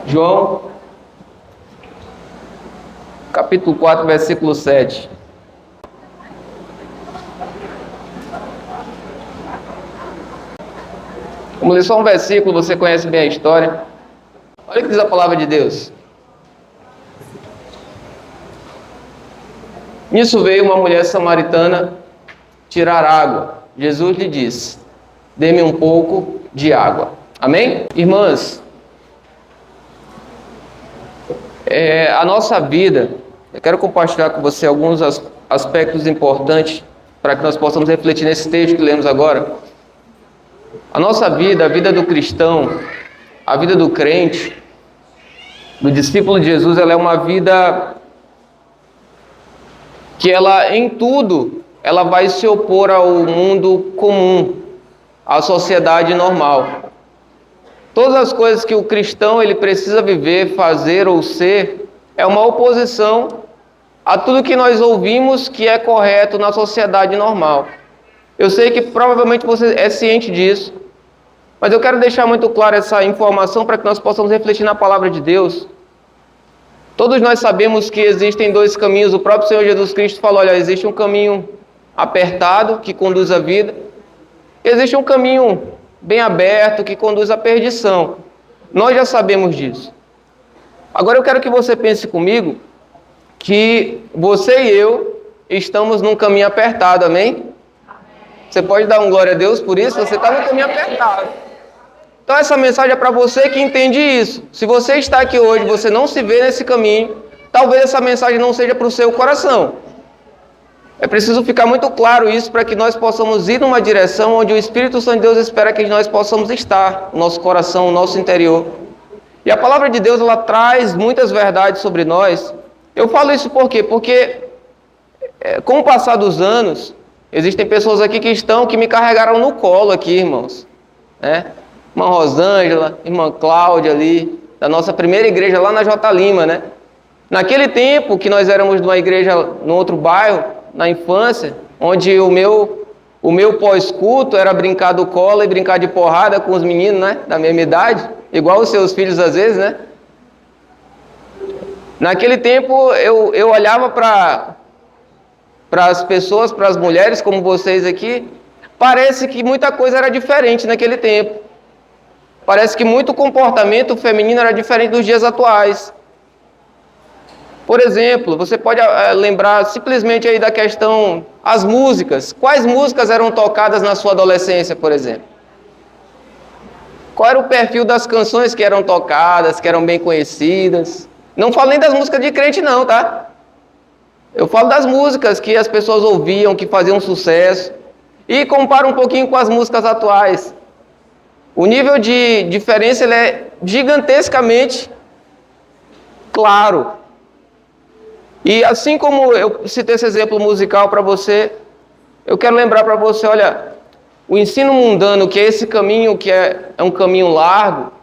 João, capítulo 4, versículo 7. Vamos ler só um versículo, você conhece bem a história. Olha o que diz a palavra de Deus. Nisso veio uma mulher samaritana tirar água. Jesus lhe disse: dê-me um pouco de água. Amém? Irmãs, a nossa vida, eu quero compartilhar com você alguns aspectos importantes para que nós possamos refletir nesse texto que lemos agora. A nossa vida, a vida do cristão, a vida do crente, do discípulo de Jesus, ela é uma vida que ela, em tudo, ela vai se opor ao mundo comum, à sociedade normal. Todas as coisas que o cristão ele precisa viver, fazer ou ser, é uma oposição a tudo que nós ouvimos que é correto na sociedade normal. Eu sei que provavelmente você é ciente disso, mas eu quero deixar muito claro essa informação para que nós possamos refletir na palavra de Deus. Todos nós sabemos que existem dois caminhos. O próprio Senhor Jesus Cristo falou: olha, existe um caminho apertado que conduz à vida, e existe um caminho bem aberto que conduz à perdição. Nós já sabemos disso. Agora eu quero que você pense comigo que você e eu estamos num caminho apertado, amém? Você pode dar um glória a Deus por isso? Você está no caminho apertado. Então essa mensagem é para você que entende isso. Se você está aqui hoje, você não se vê nesse caminho, talvez essa mensagem não seja para o seu coração. É preciso ficar muito claro isso para que nós possamos ir numa direção onde o Espírito Santo de Deus espera que nós possamos estar, o nosso coração, o nosso interior. E a palavra de Deus, ela traz muitas verdades sobre nós. Eu falo isso por quê? Porque com o passar dos anos, existem pessoas aqui que me carregaram no colo aqui, irmãos, né? Irmã Rosângela, irmã Cláudia ali, da nossa primeira igreja lá na J. Lima, né? Naquele tempo que nós éramos de uma igreja no outro bairro, na infância, onde o meu pós-culto era brincar do colo e brincar de porrada com os meninos, né? Da mesma idade, igual os seus filhos às vezes, né? Naquele tempo eu olhava para as pessoas, para as mulheres como vocês aqui, parece que muita coisa era diferente naquele tempo. Parece que muito comportamento feminino era diferente dos dias atuais. Por exemplo, você pode lembrar simplesmente aí da questão, as músicas. Quais músicas eram tocadas na sua adolescência, por exemplo? Qual era o perfil das canções que eram tocadas, que eram bem conhecidas? Não falo nem das músicas de crente não, tá? Eu falo das músicas que as pessoas ouviam, que faziam sucesso. E comparo um pouquinho com as músicas atuais. O nível de diferença ele é gigantescamente claro. E assim como eu citei esse exemplo musical para você, eu quero lembrar para você, olha, o ensino mundano, que é esse caminho que é um caminho largo,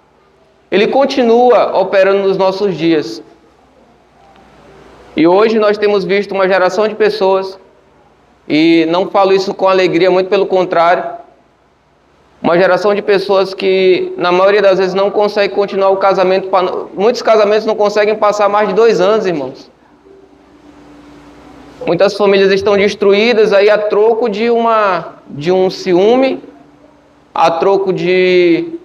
ele continua operando nos nossos dias. E hoje nós temos visto uma geração de pessoas, e não falo isso com alegria, muito pelo contrário, uma geração de pessoas que, na maioria das vezes, não consegue continuar o casamento. Muitos casamentos não conseguem passar mais de 2 anos, irmãos. Muitas famílias estão destruídas aí a troco de um ciúme, a troco de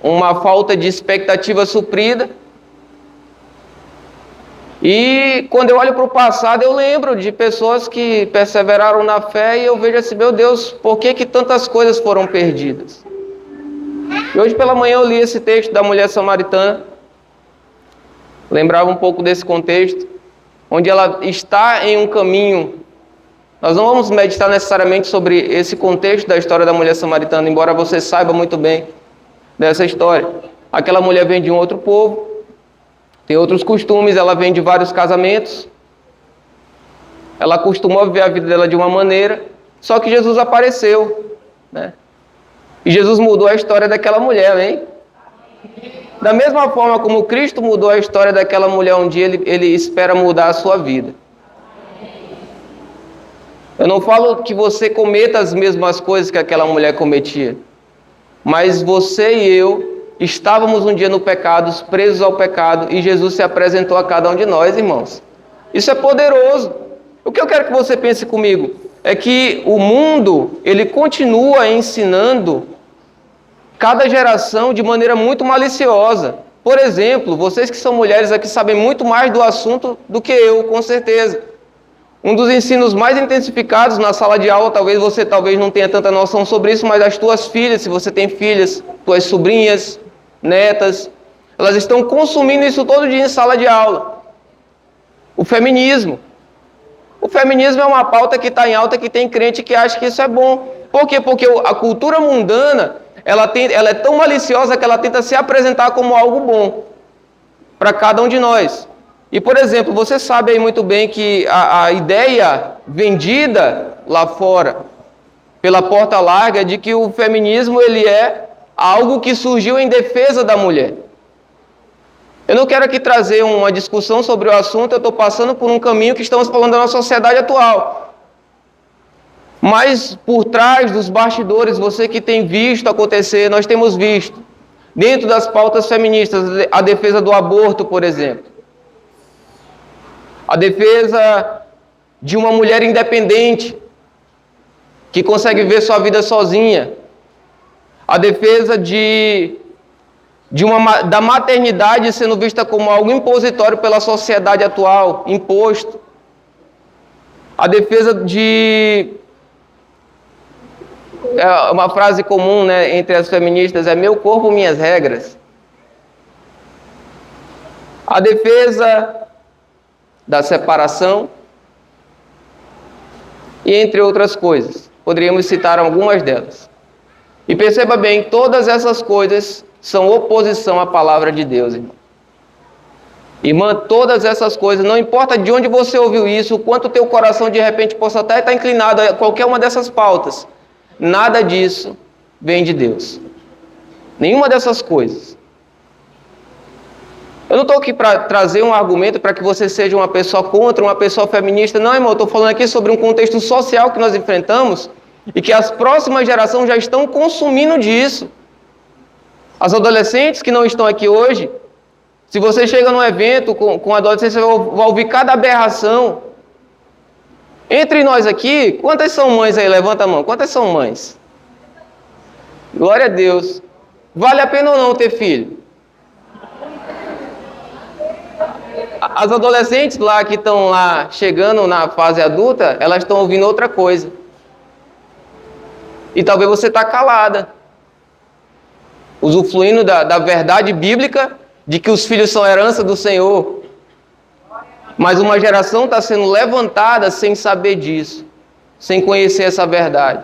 uma falta de expectativa suprida. E quando eu olho para o passado, eu lembro de pessoas que perseveraram na fé e eu vejo assim, meu Deus, por que tantas coisas foram perdidas? E hoje pela manhã eu li esse texto da mulher samaritana, lembrava um pouco desse contexto, onde ela está em um caminho. Nós não vamos meditar necessariamente sobre esse contexto da história da mulher samaritana, embora você saiba muito bem dessa história. Aquela mulher vem de um outro povo, tem outros costumes, ela vem de vários casamentos, ela costumou viver a vida dela de uma maneira, só que Jesus apareceu, né? E Jesus mudou a história daquela mulher, hein? Da mesma forma como Cristo mudou a história daquela mulher um dia, ele espera mudar a sua vida. Eu não falo que você cometa as mesmas coisas que aquela mulher cometia, mas você e eu estávamos um dia no pecado, presos ao pecado, e Jesus se apresentou a cada um de nós, irmãos. Isso é poderoso. O que eu quero que você pense comigo é que o mundo, ele continua ensinando cada geração de maneira muito maliciosa. Por exemplo, vocês que são mulheres aqui sabem muito mais do assunto do que eu, com certeza. Um dos ensinos mais intensificados na sala de aula, talvez você não tenha tanta noção sobre isso, mas as tuas filhas, se você tem filhas, tuas sobrinhas, netas, elas estão consumindo isso todo dia em sala de aula. O feminismo. O feminismo é uma pauta que está em alta, que tem crente que acha que isso é bom. Por quê? Porque a cultura mundana, ela é tão maliciosa que ela tenta se apresentar como algo bom para cada um de nós. E, por exemplo, você sabe aí muito bem que a ideia vendida lá fora, pela porta larga, é de que o feminismo ele é algo que surgiu em defesa da mulher. Eu não quero aqui trazer uma discussão sobre o assunto, eu estou passando por um caminho que estamos falando da nossa sociedade atual. Mas por trás dos bastidores, você que tem visto acontecer, nós temos visto, dentro das pautas feministas, a defesa do aborto, por exemplo. A defesa de uma mulher independente, que consegue ver sua vida sozinha. A defesa da maternidade sendo vista como algo impositório pela sociedade atual, imposto. A defesa uma frase comum, né, entre as feministas é meu corpo, minhas regras. A defesa da separação e entre outras coisas. Poderíamos citar algumas delas. E perceba bem, todas essas coisas são oposição à palavra de Deus, irmão. Irmã, todas essas coisas, não importa de onde você ouviu isso, o quanto o teu coração de repente possa até estar inclinado a qualquer uma dessas pautas, nada disso vem de Deus. Nenhuma dessas coisas. Eu não estou aqui para trazer um argumento para que você seja uma pessoa contra, uma pessoa feminista. Não, irmão, eu estou falando aqui sobre um contexto social que nós enfrentamos e que as próximas gerações já estão consumindo disso. As adolescentes que não estão aqui hoje, se você chega num evento com adolescentes, você vai ouvir cada aberração. Entre nós aqui, quantas são mães aí? Levanta a mão. Quantas são mães? Glória a Deus. Vale a pena ou não ter filho? As adolescentes lá que estão lá chegando na fase adulta, elas estão ouvindo outra coisa. E talvez você está calada, usufruindo da verdade bíblica de que os filhos são herança do Senhor. Mas uma geração está sendo levantada sem saber disso, sem conhecer essa verdade.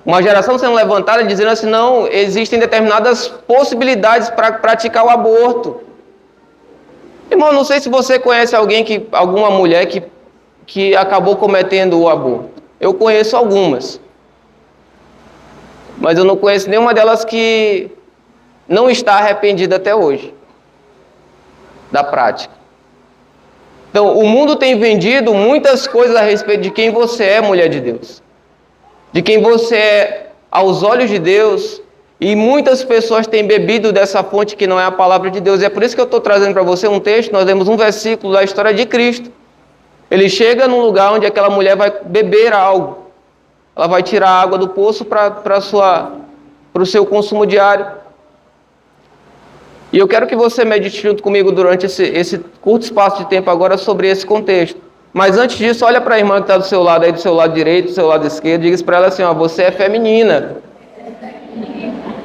Uma geração sendo levantada dizendo assim, não, existem determinadas possibilidades para praticar o aborto. Irmão, não sei se você conhece alguma mulher que acabou cometendo o aborto. Eu conheço algumas. Mas eu não conheço nenhuma delas que não está arrependida até hoje da prática. Então, o mundo tem vendido muitas coisas a respeito de quem você é, mulher de Deus. De quem você é aos olhos de Deus. E muitas pessoas têm bebido dessa fonte que não é a palavra de Deus. E é por isso que eu estou trazendo para você um texto. Nós lemos um versículo da história de Cristo. Ele chega num lugar onde aquela mulher vai beber algo. Ela vai tirar a água do poço para o seu consumo diário. E eu quero que você medite junto comigo durante esse curto espaço de tempo agora sobre esse contexto. Mas antes disso, olha para a irmã que está do seu lado, aí do seu lado direito, do seu lado esquerdo, e diga para ela assim, ó, você é feminina.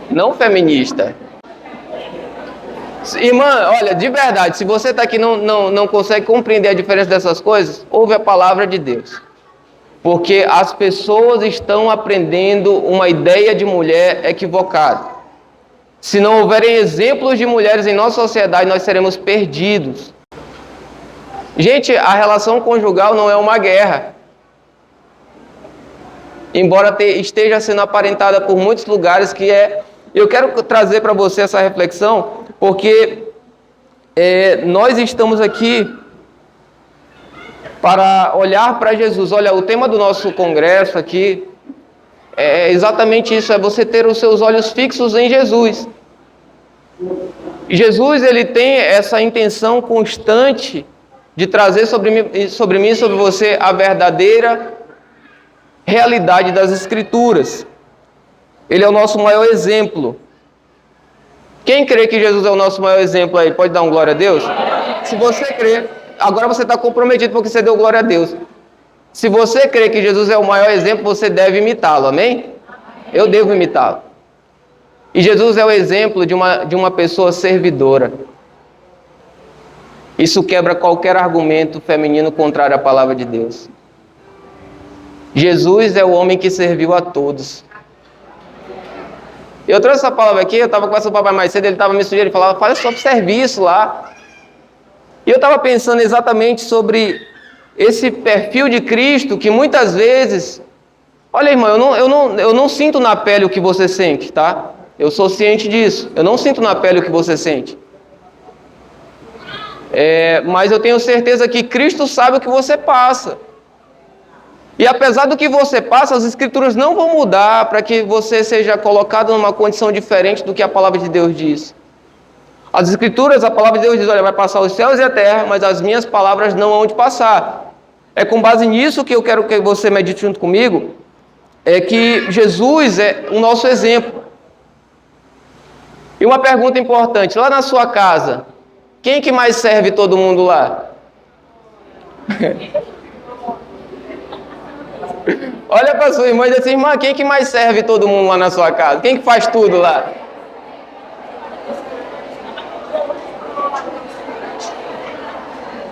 Não feminista. Irmã, olha, de verdade, se você está aqui e não consegue compreender a diferença dessas coisas, ouve a palavra de Deus. Porque as pessoas estão aprendendo uma ideia de mulher equivocada. Se não houverem exemplos de mulheres em nossa sociedade, nós seremos perdidos. Gente, a relação conjugal não é uma guerra. Embora esteja sendo aparentada por muitos lugares que é... Eu quero trazer para você essa reflexão, porque nós estamos aqui para olhar para Jesus. Olha, o tema do nosso congresso aqui é exatamente isso, é você ter os seus olhos fixos em Jesus. E Jesus, ele tem essa intenção constante de trazer sobre mim e sobre você a verdadeira realidade das Escrituras. Ele é o nosso maior exemplo. Quem crê que Jesus é o nosso maior exemplo aí, pode dar um glória a Deus? Se você crê, agora você está comprometido porque você deu glória a Deus. Se você crê que Jesus é o maior exemplo, você deve imitá-lo, amém? Eu devo imitá-lo. E Jesus é o exemplo de uma pessoa servidora. Isso quebra qualquer argumento feminino contrário à palavra de Deus. Jesus é o homem que serviu a todos. Eu trouxe essa palavra aqui, eu estava com essa papai mais cedo, ele estava me sugerindo, ele falava, fala sobre serviço lá. E eu estava pensando exatamente sobre esse perfil de Cristo que muitas vezes... Olha, irmão, eu não sinto na pele o que você sente, tá? Eu sou ciente disso. Eu não sinto na pele o que você sente. Mas eu tenho certeza que Cristo sabe o que você passa. E apesar do que você passa, as Escrituras não vão mudar para que você seja colocado numa condição diferente do que a palavra de Deus diz. As Escrituras, a palavra de Deus diz, olha, vai passar os céus e a terra, mas as minhas palavras não hão de passar. É com base nisso que eu quero que você medite junto comigo, é que Jesus é o nosso exemplo. E uma pergunta importante, lá na sua casa, quem que mais serve todo mundo lá? Olha para sua irmã e diz assim, irmã, quem que mais serve todo mundo lá na sua casa? Quem que faz tudo lá?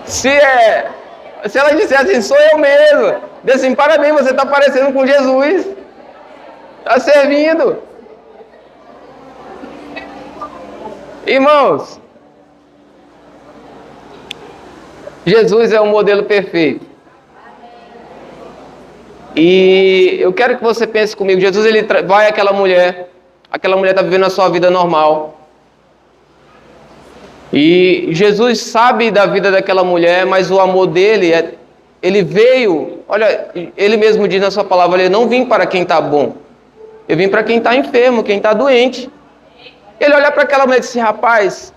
Se ela disser assim, sou eu mesmo, diz assim, parabéns, você está parecendo com Jesus. Está servindo. Irmãos, Jesus é o modelo perfeito. E eu quero que você pense comigo, Jesus ele vai àquela mulher está vivendo a sua vida normal. E Jesus sabe da vida daquela mulher, mas o amor dele, ele veio, olha, ele mesmo diz na sua palavra, eu não vim para quem está bom, eu vim para quem está enfermo, quem está doente. Ele olha para aquela mulher e disse, rapaz,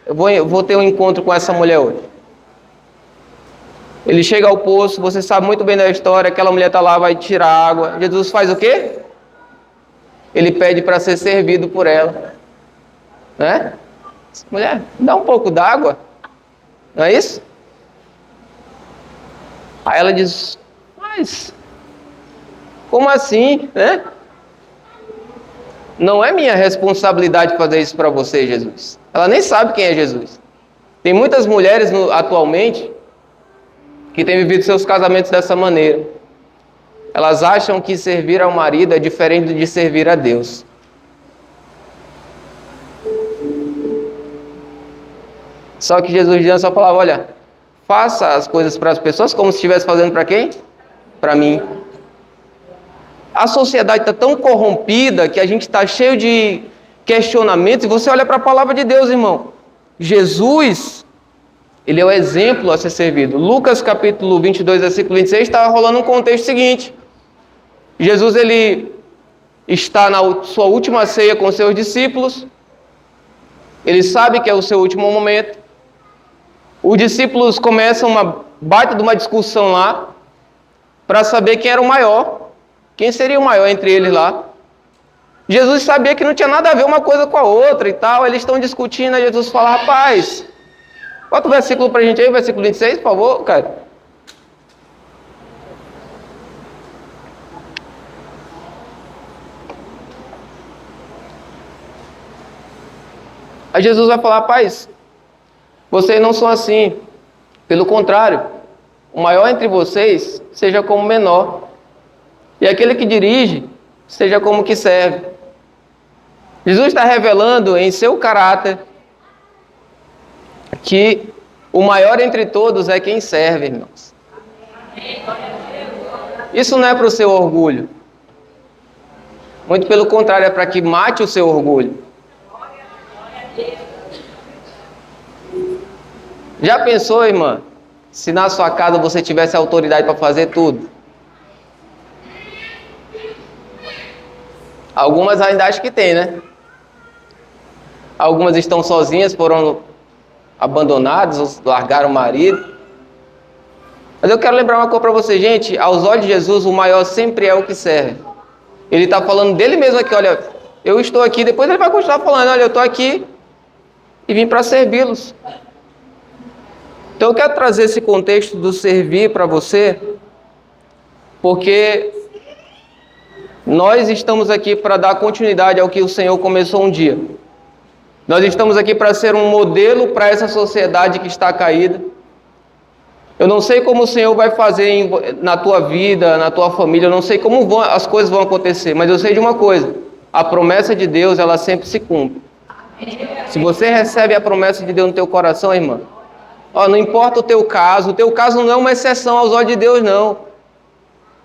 eu vou ter um encontro com essa mulher hoje. Ele chega ao poço, você sabe muito bem da história, aquela mulher está lá, vai tirar água. Jesus faz o quê? Ele pede para ser servido por ela. Né? Mulher, dá um pouco d'água. Não é isso? Aí ela diz, mas como assim? Né? Não é minha responsabilidade fazer isso para você, Jesus. Ela nem sabe quem é Jesus. Tem muitas mulheres atualmente que têm vivido seus casamentos dessa maneira. Elas acham que servir ao marido é diferente de servir a Deus. Só que Jesus diz na sua palavra, olha, faça as coisas para as pessoas como se estivesse fazendo para quem? Para mim. A sociedade está tão corrompida que a gente está cheio de questionamentos. E você olha para a palavra de Deus, irmão. Jesus, ele é o exemplo a ser servido. Lucas capítulo 22, versículo 26, está rolando um contexto seguinte. Jesus, ele está na sua última ceia com seus discípulos. Ele sabe que é o seu último momento. Os discípulos começam uma baita de uma discussão lá para saber quem era o maior. Quem seria o maior entre eles lá? Jesus sabia que não tinha nada a ver uma coisa com a outra e tal. Eles estão discutindo, aí Jesus fala, rapaz, bota o versículo para a gente aí, versículo 26, por favor, cara. Aí Jesus vai falar, rapaz, vocês não são assim. Pelo contrário, o maior entre vocês seja como o menor. E aquele que dirige, seja como que serve. Jesus está revelando em seu caráter que o maior entre todos é quem serve, irmãos. Isso não é para o seu orgulho. Muito pelo contrário, é para que mate o seu orgulho. Já pensou, irmã, se na sua casa você tivesse autoridade para fazer tudo? Algumas ainda acham que tem, né? Algumas estão sozinhas, foram abandonadas, largaram o marido. Mas eu quero lembrar uma coisa para você, gente. Aos olhos de Jesus, o maior sempre é o que serve. Ele está falando dele mesmo aqui, olha, eu estou aqui. Depois ele vai continuar falando, olha, eu estou aqui e vim para servi-los. Então eu quero trazer esse contexto do servir para você, porque nós estamos aqui para dar continuidade ao que o Senhor começou um dia. Nós estamos aqui para ser um modelo para essa sociedade que está caída. Eu não sei como o Senhor vai fazer na tua vida, na tua família, eu não sei como as coisas vão acontecer, mas eu sei de uma coisa, a promessa de Deus, ela sempre se cumpre. Se você recebe a promessa de Deus no teu coração, irmã, não importa o teu caso não é uma exceção aos olhos de Deus, não.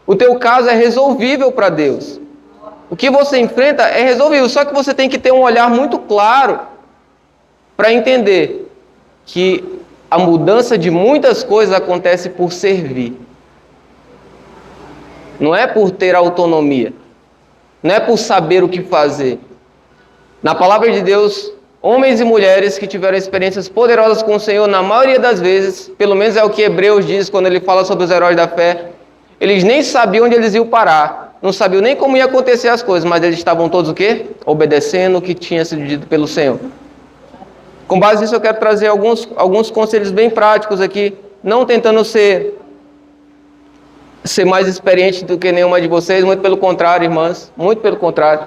O teu caso é resolvível para Deus. O que você enfrenta é resolvível, só que você tem que ter um olhar muito claro para entender que a mudança de muitas coisas acontece por servir. Não é por ter autonomia. Não é por saber o que fazer. Na palavra de Deus, homens e mulheres que tiveram experiências poderosas com o Senhor, na maioria das vezes, pelo menos é o que Hebreus diz quando ele fala sobre os heróis da fé, eles nem sabiam onde eles iam parar. Não sabiam nem como ia acontecer as coisas, mas eles estavam todos o quê? Obedecendo o que tinha sido dito pelo Senhor. Com base nisso, eu quero trazer alguns conselhos bem práticos aqui, não tentando ser mais experiente do que nenhuma de vocês, muito pelo contrário, irmãs, muito pelo contrário.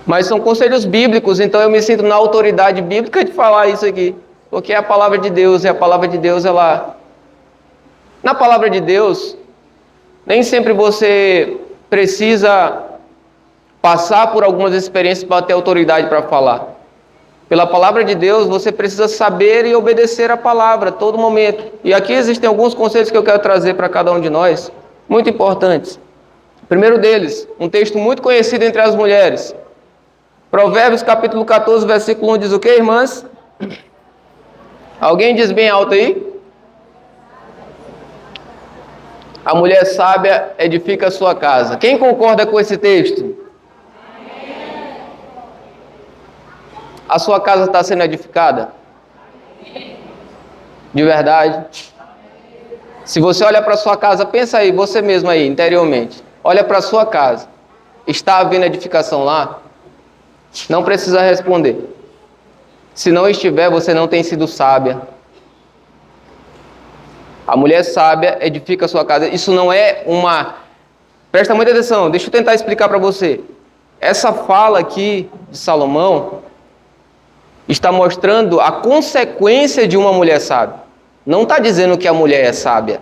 Mas são conselhos bíblicos, então eu me sinto na autoridade bíblica de falar isso aqui, porque é a palavra de Deus, e a palavra de Deus, ela... Na palavra de Deus, nem sempre você precisa passar por algumas experiências para ter autoridade para falar. Pela palavra de Deus, você precisa saber e obedecer a palavra a todo momento. E aqui existem alguns conselhos que eu quero trazer para cada um de nós, muito importantes. O primeiro deles, um texto muito conhecido entre as mulheres. Provérbios capítulo 14, versículo 1 diz o quê, irmãs? Alguém diz bem alto aí? A mulher sábia edifica a sua casa. Quem concorda com esse texto? A sua casa está sendo edificada? De verdade? Se você olha para a sua casa, pensa aí, você mesmo aí, interiormente. Olha para a sua casa. Está havendo edificação lá? Não precisa responder. Se não estiver, você não tem sido sábia. A mulher sábia edifica a sua casa. Isso não é uma... Presta muita atenção, deixa eu tentar explicar para você. Essa fala aqui de Salomão está mostrando a consequência de uma mulher sábia. Não está dizendo que a mulher é sábia.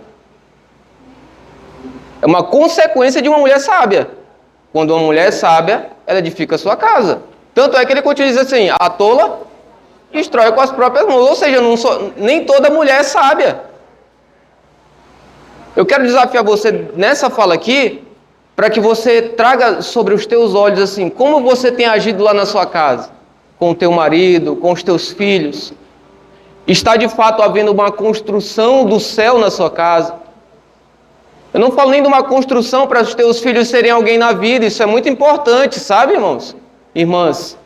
É uma consequência de uma mulher sábia. Quando uma mulher é sábia, ela edifica a sua casa. Tanto é que ele continua dizendo assim, a tola destrói com as próprias mãos. Ou seja, nem toda mulher é sábia. Eu quero desafiar você nessa fala aqui, para que você traga sobre os teus olhos assim, como você tem agido lá na sua casa, com o teu marido, com os teus filhos. Está de fato havendo uma construção do céu na sua casa. Eu não falo nem de uma construção para os teus filhos serem alguém na vida, isso é muito importante, sabe, irmãos? Irmãs,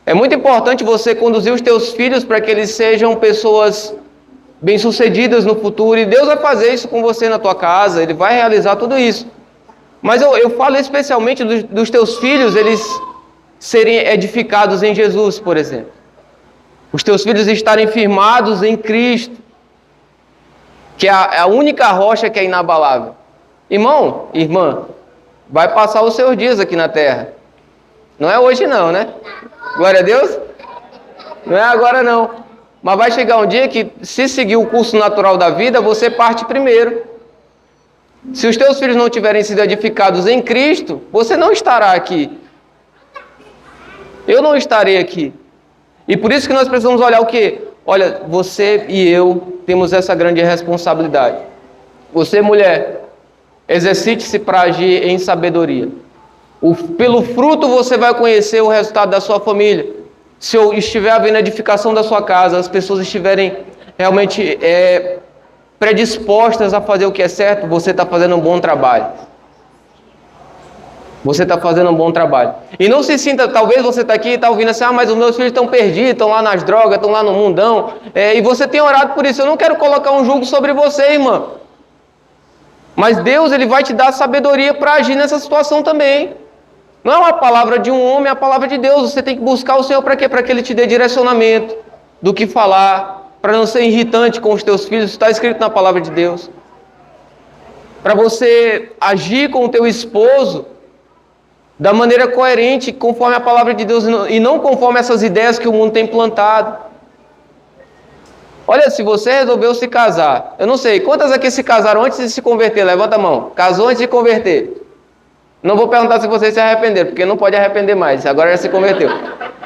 é muito importante você conduzir os teus filhos para que eles sejam pessoas bem-sucedidas no futuro, e Deus vai fazer isso com você na tua casa, Ele vai realizar tudo isso. Mas eu falo especialmente dos teus filhos, eles serem edificados em Jesus, por exemplo. Os teus filhos estarem firmados em Cristo, que é a única rocha que é inabalável. Irmão, irmã, vai passar os seus dias aqui na terra. Não é hoje não, né? Glória a Deus. Não é agora não. Mas vai chegar um dia que, se seguir o curso natural da vida, você parte primeiro. Se os teus filhos não tiverem sido edificados em Cristo, você não estará aqui. Eu não estarei aqui. E por isso que nós precisamos olhar o quê? Olha, você e eu temos essa grande responsabilidade. Você, mulher, exercite-se para agir em sabedoria. Pelo fruto você vai conhecer o resultado da sua família. Se estiver havendo edificação da sua casa, as pessoas estiverem realmente predispostas a fazer o que é certo, você está fazendo um bom trabalho. Você está fazendo um bom trabalho. E não se sinta, talvez você está aqui e está ouvindo assim, mas os meus filhos estão perdidos, estão lá nas drogas, estão lá no mundão, e você tem orado por isso. Eu não quero colocar um jugo sobre você, irmã. Mas Deus, Ele vai te dar sabedoria para agir nessa situação também. Não é uma palavra de um homem, é a palavra de Deus. Você tem que buscar o Senhor para quê? Para que Ele te dê direcionamento do que falar, para não ser irritante com os teus filhos. Isso está escrito na palavra de Deus. Para você agir com o teu esposo da maneira coerente, conforme a palavra de Deus, e não conforme essas ideias que o mundo tem plantado. Olha, se você resolveu se casar, eu não sei, quantas aqui se casaram antes de se converter? Levanta a mão. Casou antes de converter. Não vou perguntar se vocês se arrependeram, porque não pode arrepender mais, agora já se converteu.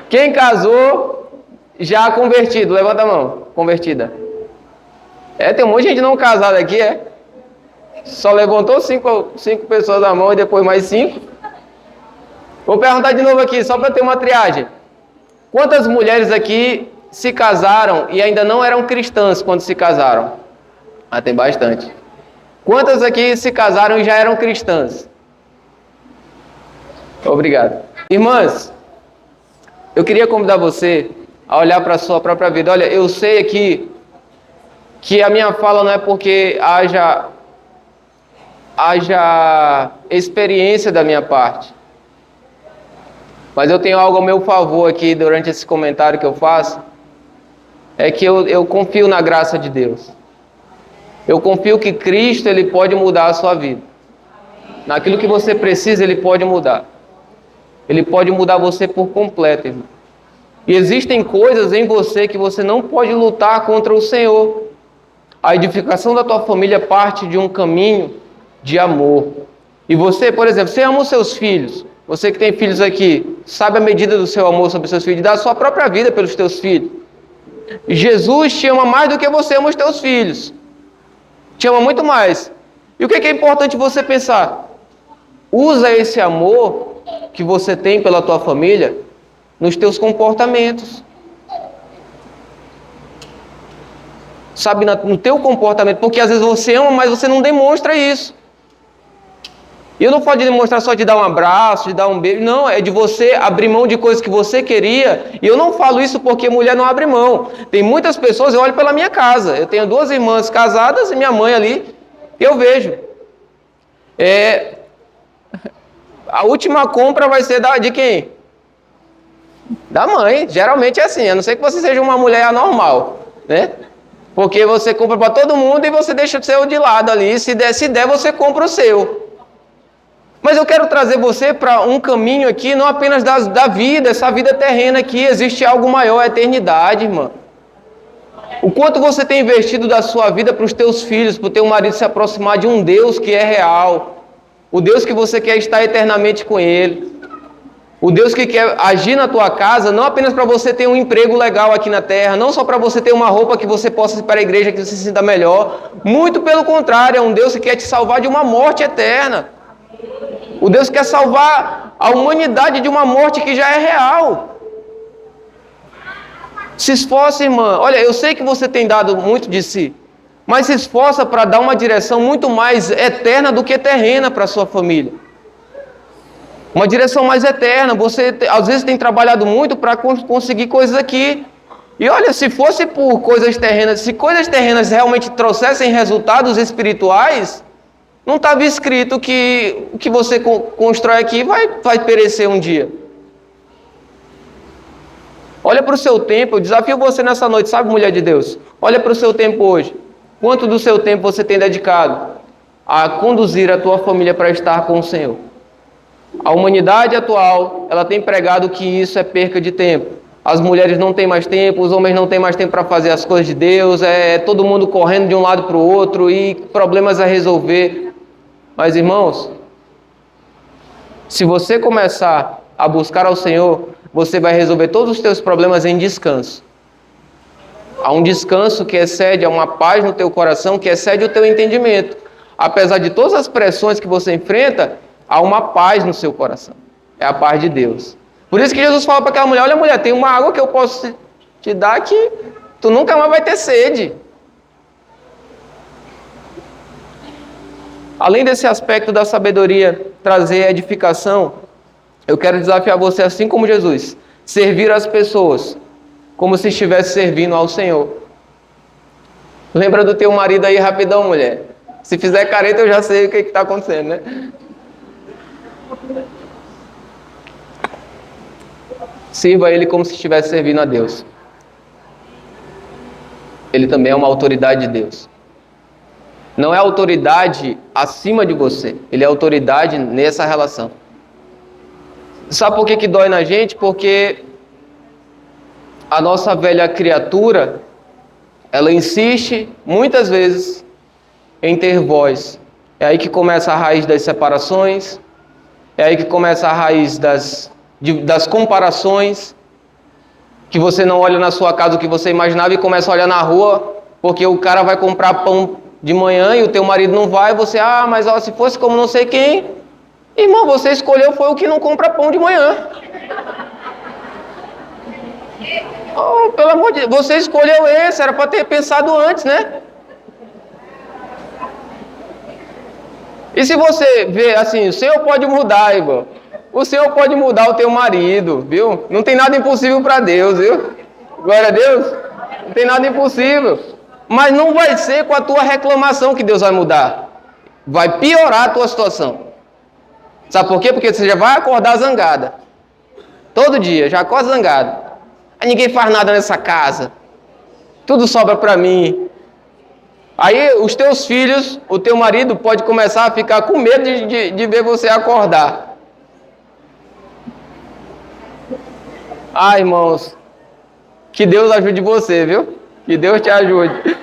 Quem casou, já convertido, levanta a mão. Convertida. Tem um monte de gente não casada aqui, Só levantou cinco pessoas a mão e depois mais 5. Vou perguntar de novo aqui, só para ter uma triagem. Quantas mulheres aqui se casaram e ainda não eram cristãs quando se casaram? Tem bastante. Quantas aqui se casaram e já eram cristãs? Obrigado. Irmãs, eu queria convidar você a olhar para a sua própria vida. Olha, eu sei aqui que a minha fala não é porque haja experiência da minha parte. Mas eu tenho algo ao meu favor aqui durante esse comentário que eu faço. É que eu confio na graça de Deus. Eu confio que Cristo, Ele pode mudar a sua vida. Naquilo que você precisa, Ele pode mudar. Ele pode mudar você por completo, irmão. E existem coisas em você que você não pode lutar contra o Senhor. A edificação da tua família parte de um caminho de amor. E você, por exemplo, você ama os seus filhos. Você que tem filhos aqui, sabe a medida do seu amor sobre os seus filhos, dá a sua própria vida pelos teus filhos. Jesus te ama mais do que você ama os teus filhos. Te ama muito mais. E o que é importante você pensar? Usa esse amor que você tem pela tua família nos teus comportamentos. Sabe, no teu comportamento. Porque às vezes você ama, mas você não demonstra isso. E eu não falo de demonstrar só de dar um abraço, de dar um beijo. Não, é de você abrir mão de coisas que você queria. E eu não falo isso porque mulher não abre mão. Tem muitas pessoas, eu olho pela minha casa. Eu tenho 2 irmãs casadas e minha mãe ali. Eu vejo. A última compra vai ser de quem? Da mãe. Geralmente é assim. A não ser que você seja uma mulher anormal, né? Porque você compra para todo mundo e você deixa o seu de lado ali. Se der, você compra o seu. Mas eu quero trazer você para um caminho aqui, não apenas da vida, essa vida terrena aqui. Existe algo maior, a eternidade, irmã. O quanto você tem investido da sua vida para os teus filhos, para o teu marido se aproximar de um Deus que é real. O Deus que você quer estar eternamente com Ele. O Deus que quer agir na tua casa, não apenas para você ter um emprego legal aqui na terra, não só para você ter uma roupa que você possa ir para a igreja, que você se sinta melhor. Muito pelo contrário, é um Deus que quer te salvar de uma morte eterna. O Deus quer salvar a humanidade de uma morte que já é real. Se esforça, irmã. Olha, eu sei que você tem dado muito de si, mas se esforça para dar uma direção muito mais eterna do que terrena para a sua família. Uma direção mais eterna. Você, às vezes, tem trabalhado muito para conseguir coisas aqui. E olha, se fosse por coisas terrenas, se coisas terrenas realmente trouxessem resultados espirituais, não estava escrito que o que você constrói aqui vai perecer um dia. Olha para o seu tempo, eu desafio você nessa noite, sabe, mulher de Deus? Olha para o seu tempo hoje. Quanto do seu tempo você tem dedicado a conduzir a tua família para estar com o Senhor? A humanidade atual, ela tem pregado que isso é perca de tempo. As mulheres não têm mais tempo, os homens não têm mais tempo para fazer as coisas de Deus, todo mundo correndo de um lado para o outro e problemas a resolver. Mas, irmãos, se você começar a buscar ao Senhor, você vai resolver todos os teus problemas em descanso. Há um descanso que excede, há uma paz no teu coração que excede o teu entendimento. Apesar de todas as pressões que você enfrenta, há uma paz no seu coração. É a paz de Deus. Por isso que Jesus fala para aquela mulher, olha mulher, tem uma água que eu posso te dar que tu nunca mais vai ter sede. Além desse aspecto da sabedoria trazer edificação, eu quero desafiar você, assim como Jesus, servir as pessoas como se estivesse servindo ao Senhor. Lembra do teu marido aí rapidão, mulher. Se fizer careta, eu já sei o que está acontecendo, né? Sirva ele como se estivesse servindo a Deus. Ele também é uma autoridade de Deus. Não é autoridade acima de você. Ele é autoridade nessa relação. Sabe por que dói na gente? Porque a nossa velha criatura, ela insiste muitas vezes em ter voz. É aí que começa a raiz das separações. É aí que começa a raiz das comparações. Que você não olha na sua casa o que você imaginava e começa a olhar na rua, porque o cara vai comprar pão de manhã e o teu marido não vai, você, mas ó, se fosse como não sei quem, irmão, você escolheu foi o que não compra pão de manhã. Oh, pelo amor de Deus, você escolheu esse, era para ter pensado antes, né? E se você vê assim, o Senhor pode mudar, irmão. O Senhor pode mudar o teu marido, viu? Não tem nada impossível para Deus, viu? Glória a Deus. Não tem nada impossível. Mas não vai ser com a tua reclamação que Deus vai mudar. Vai piorar a tua situação. Sabe por quê? Porque você já vai acordar zangada. Todo dia, já acorda zangado. Aí ninguém faz nada nessa casa. Tudo sobra para mim. Aí os teus filhos, o teu marido pode começar a ficar com medo de ver você acordar. Irmãos, que Deus ajude você, viu? Que Deus te ajude.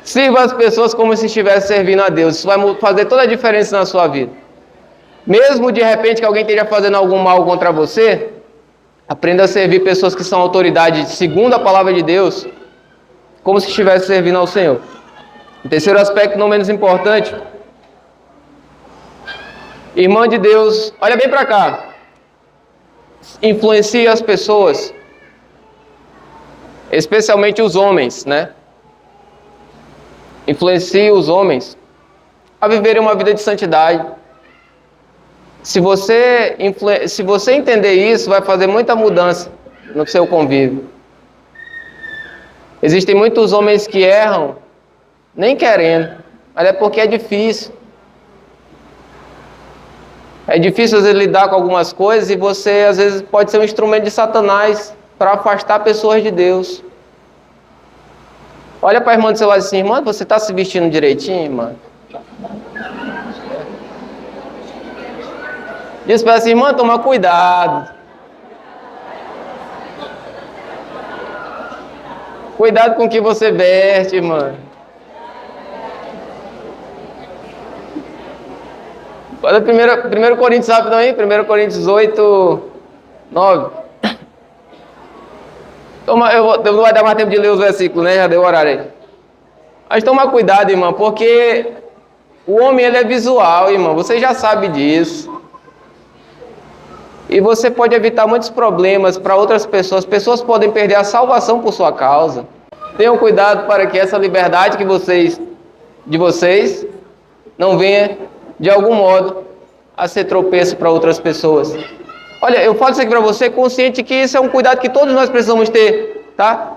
Sirva as pessoas como se estivesse servindo a Deus. Isso vai fazer toda a diferença na sua vida. Mesmo de repente que alguém esteja fazendo algum mal contra você, aprenda a servir pessoas que são autoridade segundo a palavra de Deus, como se estivesse servindo ao Senhor. O terceiro aspecto, não menos importante, irmã de Deus, olha bem para cá. Influencia as pessoas, especialmente os homens, né? Influencia os homens a viverem uma vida de santidade. Se você entender isso, vai fazer muita mudança no seu convívio. Existem muitos homens que erram, nem querendo, mas é porque é difícil. É difícil às vezes lidar com algumas coisas e você às vezes pode ser um instrumento de Satanás para afastar pessoas de Deus. Olha para a irmã do seu lado assim, irmã, você está se vestindo direitinho, irmã? Diz para essa irmã, toma cuidado. Cuidado com o que você veste, irmã. Olha 1 Coríntios, rapidão aí, 1 Coríntios 8, 9. Não vai dar mais tempo de ler os versículos, né? Já deu o horário aí. Mas toma cuidado, irmão, porque o homem ele é visual, irmão. Você já sabe disso. E você pode evitar muitos problemas para outras pessoas. Pessoas podem perder a salvação por sua causa. Tenham cuidado para que essa liberdade de vocês não venha, de algum modo, a ser tropeço para outras pessoas. Olha, eu falo isso aqui para você consciente que isso é um cuidado que todos nós precisamos ter, tá?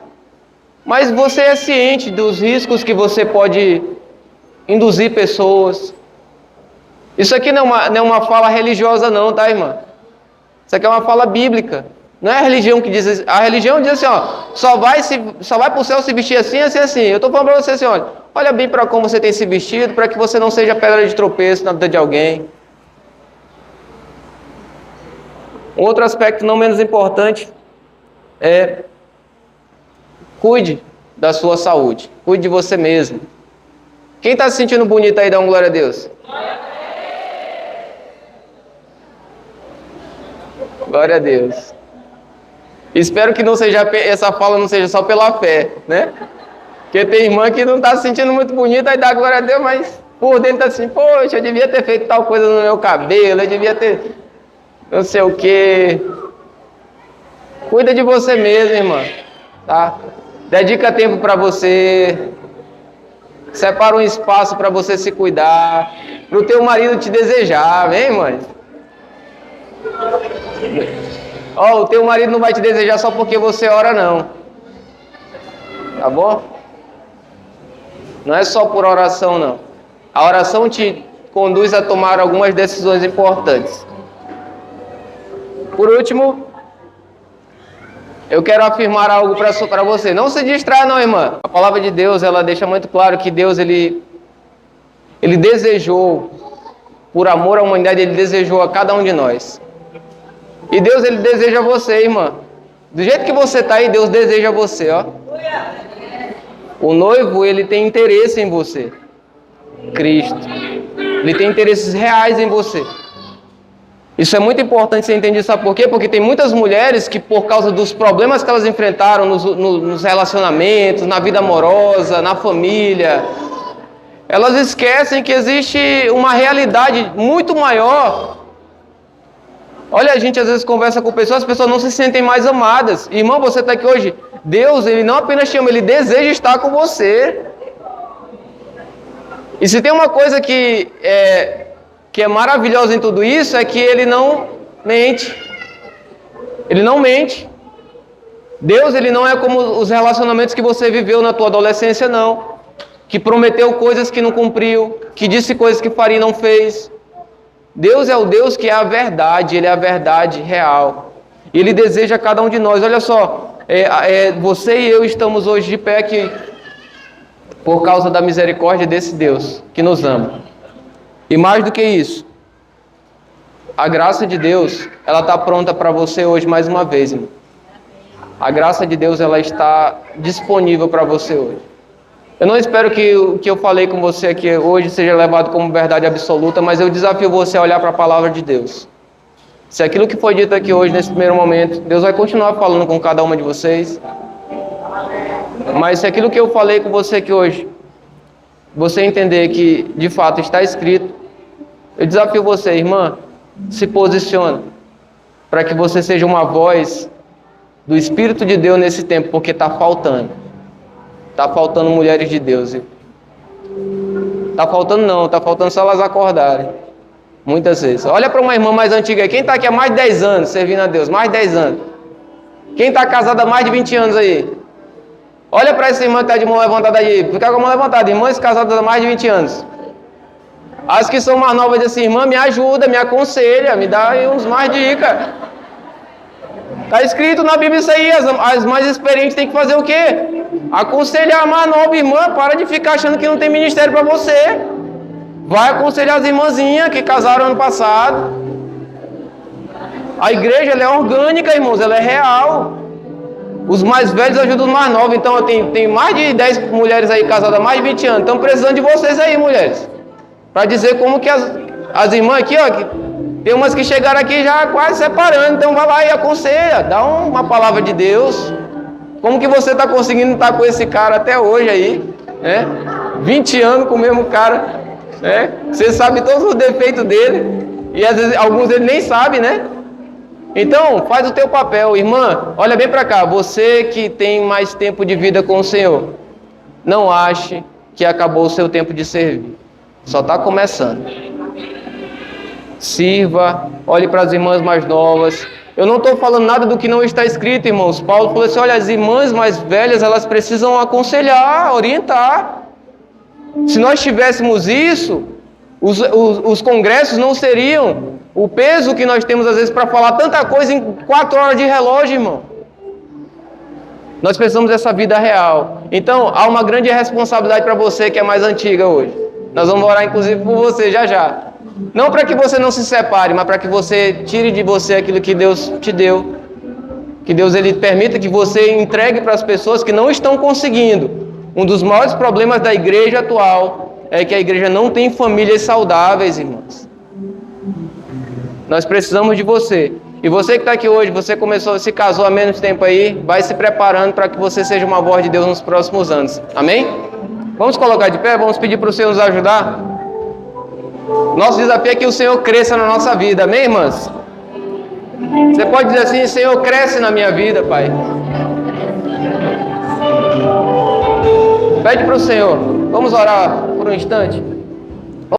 Mas você é ciente dos riscos que você pode induzir pessoas. Isso aqui não é uma fala religiosa não, tá, irmã? Isso aqui é uma fala bíblica. Não é a religião que diz... A religião diz assim, ó, só vai para o céu se vestir assim, assim, assim. Eu estou falando para você assim, olha bem para como você tem se vestido, para que você não seja pedra de tropeço na vida de alguém. Um outro aspecto não menos importante é cuide da sua saúde. Cuide de você mesmo. Quem está se sentindo bonito aí, dá uma glória a Deus. Glória a Deus. Espero que essa fala não seja só pela fé, né? Porque tem irmã que não está se sentindo muito bonita, aí dá glória a Deus, mas por dentro está assim, poxa, eu devia ter feito tal coisa no meu cabelo, eu devia ter não sei o quê. Cuida de você mesmo, irmã, tá? Dedica tempo para você. Separa um espaço para você se cuidar. Para o teu marido te desejar, amém, mãe? Ó, o teu marido não vai te desejar só porque você ora, não. Tá bom? Não é só por oração, não. A oração te conduz a tomar algumas decisões importantes. Por último, eu quero afirmar algo para você. Não se distraia, não, irmã. A palavra de Deus, ela deixa muito claro que Deus, ele desejou, por amor à humanidade, ele desejou a cada um de nós. E Deus, ele deseja você, irmã. Do jeito que você está aí, Deus deseja você, ó. O noivo, ele tem interesse em você. Cristo. Ele tem interesses reais em você. Isso é muito importante você entender, sabe por quê? Porque tem muitas mulheres que, por causa dos problemas que elas enfrentaram nos relacionamentos, na vida amorosa, na família, elas esquecem que existe uma realidade muito maior. Olha, a gente às vezes conversa com pessoas, as pessoas não se sentem mais amadas. Irmão, você está aqui hoje. Deus, ele não apenas te ama, ele deseja estar com você. E se tem uma coisa que é maravilhosa em tudo isso, é que ele não mente. Ele não mente. Deus, ele não é como os relacionamentos que você viveu na tua adolescência, não. Que prometeu coisas que não cumpriu, que disse coisas que faria e não fez. Deus é o Deus que é a verdade, ele é a verdade real. E ele deseja cada um de nós. Olha só, você e eu estamos hoje de pé aqui por causa da misericórdia desse Deus que nos ama. E mais do que isso, a graça de Deus, ela está pronta para você hoje mais uma vez, irmão. A graça de Deus, ela está disponível para você hoje. Eu não espero que o que eu falei com você aqui hoje seja levado como verdade absoluta, mas eu desafio você a olhar para a palavra de Deus. Se aquilo que foi dito aqui hoje, nesse primeiro momento, Deus vai continuar falando com cada uma de vocês. Mas se aquilo que eu falei com você aqui hoje, você entender que de fato está escrito, eu desafio você, irmã, se posiciona para que você seja uma voz do Espírito de Deus nesse tempo, porque está faltando. Está faltando mulheres de Deus. Está faltando não, está faltando só elas acordarem. Muitas vezes. Olha para uma irmã mais antiga aí. Quem está aqui há mais de 10 anos servindo a Deus? Mais de 10 anos. Quem está casado há mais de 20 anos aí? Olha para essa irmã que está de mão levantada aí. Fica com a mão levantada. Irmãs casadas há mais de 20 anos. As que são mais novas dessa irmã, me ajuda, me aconselha, me dá aí uns mais dicas. Está escrito na Bíblia isso aí. As mais experientes têm que fazer o quê? Aconselhar a mais nova irmã. Para de ficar achando que não tem ministério para você. Vai aconselhar as irmãzinhas que casaram ano passado. A igreja, ela é orgânica, irmãos. Ela é real. Os mais velhos ajudam os mais novos. Então, tem mais de 10 mulheres aí casadas há mais de 20 anos. Estão precisando de vocês aí, mulheres. Para dizer como que as irmãs aqui, ó, tem umas que chegaram aqui já quase separando. Então, vai lá e aconselha. Dá uma palavra de Deus. Como que você está conseguindo estar com esse cara até hoje aí? 20 anos com o mesmo cara. Você sabe todos os defeitos dele. E às vezes alguns ele nem sabe, né? Então, faz o teu papel. Irmã, olha bem para cá. Você que tem mais tempo de vida com o Senhor, não ache que acabou o seu tempo de servir. Só está começando. Sirva, olhe para as irmãs mais novas. Eu não estou falando nada do que não está escrito, irmãos. Paulo falou assim, olha, as irmãs mais velhas, elas precisam aconselhar, orientar. Se nós tivéssemos isso, os congressos não seriam o peso que nós temos às vezes para falar tanta coisa em 4 horas de relógio, irmão. Nós precisamos dessa vida real. Então, há uma grande responsabilidade para você que é mais antiga hoje. Nós vamos orar inclusive por você já já. Não para que você não se separe, mas para que você tire de você aquilo que Deus te deu. Que Deus ele permita que você entregue para as pessoas que não estão conseguindo. Um dos maiores problemas da igreja atual é que a igreja não tem famílias saudáveis, irmãos. Nós precisamos de você. E você que está aqui hoje, você se casou há menos tempo aí, vai se preparando para que você seja uma voz de Deus nos próximos anos. Amém? Vamos colocar de pé, vamos pedir para o Senhor nos ajudar. Nosso desafio é que o Senhor cresça na nossa vida. Amém, irmãs? Você pode dizer assim, Senhor, cresce na minha vida, Pai. Pede para o Senhor. Vamos orar por um instante.